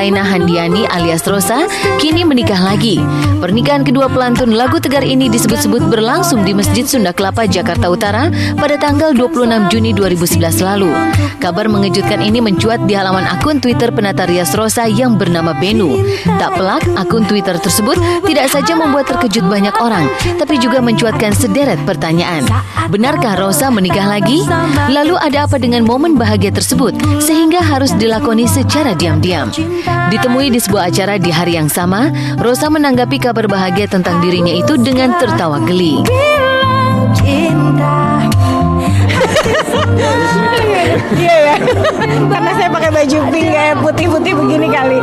Raina Handiani alias Rosa kini menikah lagi. Pernikahan kedua pelantun lagu tegar ini disebut-sebut berlangsung di Masjid Sunda Kelapa, Jakarta Utara pada tanggal 26 Juni 2011 lalu. Kabar mengejutkan ini mencuat di halaman akun Twitter penata rias Rosa yang bernama Benu. Tak pelak, akun Twitter tersebut tidak saja membuat terkejut banyak orang, tapi juga mencuatkan sederet pertanyaan. Benarkah Rosa menikah lagi? Lalu ada apa dengan momen bahagia tersebut sehingga harus dilakoni secara diam-diam? Ditemui di sebuah acara di hari yang sama, Rosa menanggapi kabar bahagia tentang dirinya itu dengan tertawa geli. Iya ya, karena saya pakai baju pink kayak putih-putih begini kali.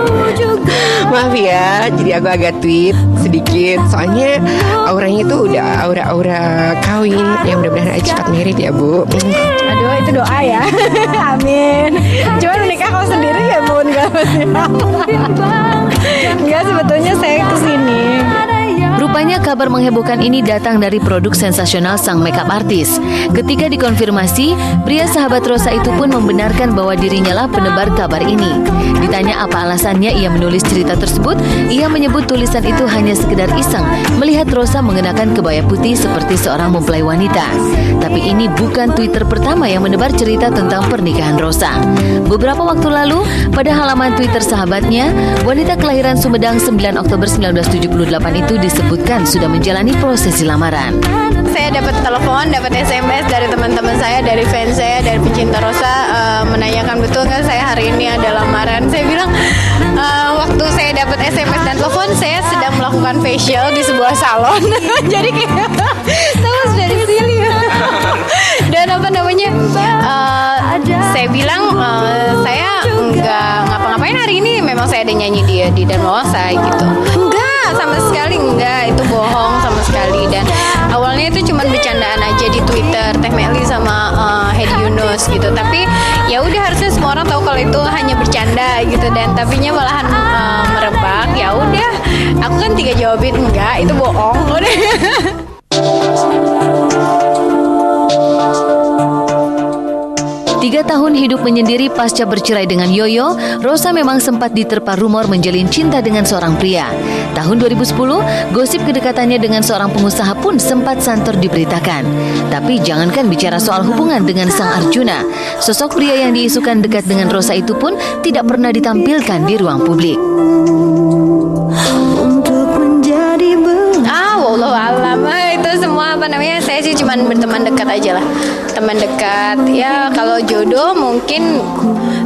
Maaf ya, jadi aku agak tweet sedikit. Soalnya auranya itu udah aura-aura kawin. Yang mudah-mudahan aja cepat married ya Bu. Aduh, itu doa ya. Amin. Cuman menikah kalau sendiri ya Bun, enggak, sebetulnya saya kesini. Rupanya kabar menghebohkan ini datang dari produk sensasional sang makeup artis. Ketika dikonfirmasi, pria sahabat Rosa itu pun membenarkan bahwa dirinya lah penebar kabar ini. Ditanya apa alasannya ia menulis cerita tersebut, ia menyebut tulisan itu hanya sekedar iseng melihat Rosa mengenakan kebaya putih seperti seorang mempelai wanita. Tapi ini bukan Twitter pertama yang menebar cerita tentang pernikahan Rosa. Beberapa waktu lalu, pada halaman Twitter sahabatnya, wanita kelahiran Sumedang 9 Oktober 1978 itu disebutkan sudah menjalani prosesi lamaran. Saya dapat telepon, dapat SMS dari teman-teman saya, dari fans saya, dari pecinta Rosa, menanyakan betul nggak saya hari ini ada lamaran. Saya bilang waktu saya dapat SMS dan telepon, saya sedang melakukan facial di sebuah salon. Jadi kayak tahu sudah dipilih. Dan apa namanya? Saya bilang saya nggak ngapa-ngapain hari ini. Memang saya ada nyanyi di Dan Mawasa gitu. Enggak, sama sekali enggak. Itu bohong sama sekali. Dan awalnya itu cuma bercandaan aja di Twitter Teh Meli sama Hedi Yunus gitu. Tapi ya udah, harusnya semua orang tahu kalau itu hanya bercanda gitu. Dan tapinya malahan merebak. Ya udah, aku kan 3 jawabin enggak, itu bohong. Udah. 3 tahun hidup menyendiri pasca bercerai dengan Yoyo, Rosa memang sempat diterpa rumor menjalin cinta dengan seorang pria. Tahun 2010, gosip kedekatannya dengan seorang pengusaha pun sempat santer diberitakan. Tapi jangankan bicara soal hubungan dengan sang Arjuna, sosok pria yang diisukan dekat dengan Rosa itu pun tidak pernah ditampilkan di ruang publik. Wallahualam, itu semua apa namanya, saya sih cuma berteman dekat aja lah. Teman dekat, ya kalau jodoh mungkin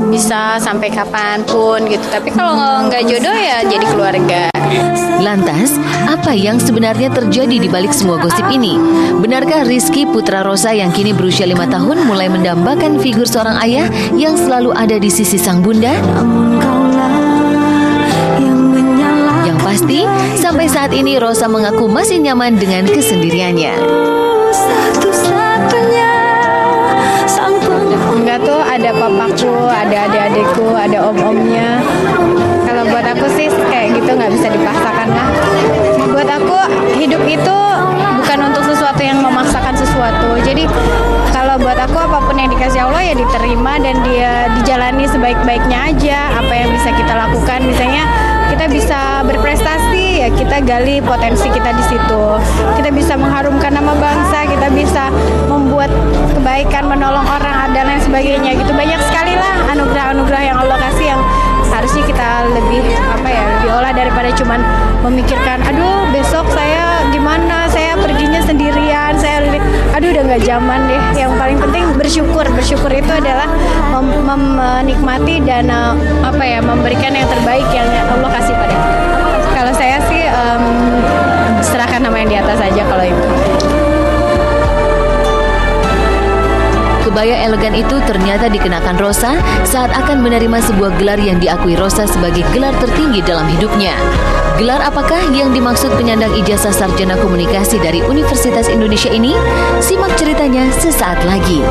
bisa sampai kapanpun gitu. Tapi kalau nggak jodoh ya jadi keluarga. Lantas, apa yang sebenarnya terjadi di balik semua gosip ini? Benarkah Rizky putra Rosa yang kini berusia 5 tahun mulai mendambakan figur seorang ayah yang selalu ada di sisi sang bunda? Yang pasti, sampai saat ini Rosa mengaku masih nyaman dengan kesendiriannya. Enggak tuh, ada papaku, ada adik-adikku, ada om-omnya. Kalau buat aku sih kayak gitu nggak bisa dipaksakan lah. Buat aku hidup itu bukan untuk sesuatu yang memaksakan sesuatu. Jadi kalau buat aku apapun yang dikasih Allah ya diterima dan dia dijalani sebaik-baiknya aja. Apa yang bisa kita lakukan, misalnya kita bisa berprestasi, ya kita gali potensi kita di situ. Kita bisa mengharumkan nama bangsa, kita bisa membuat kebaikan, menolong orang dan lain sebagainya gitu. Banyak sekali lah anugerah-anugerah yang Allah kasih yang harusnya kita lebih lebih olah daripada cuman memikirkan, aduh besok saya gimana, saya perginya sendirian, aduh udah nggak zaman deh. Yang paling penting bersyukur itu adalah menikmati dan memberikan yang terbaik yang Allah kasih pada kita. Kalau saya sih serahkan nama yang di atas aja kalau itu. Kebaya elegan itu ternyata dikenakan Rosa saat akan menerima sebuah gelar yang diakui Rosa sebagai gelar tertinggi dalam hidupnya. Gelar apakah yang dimaksud penyandang ijazah sarjana komunikasi dari Universitas Indonesia ini? Simak ceritanya sesaat lagi.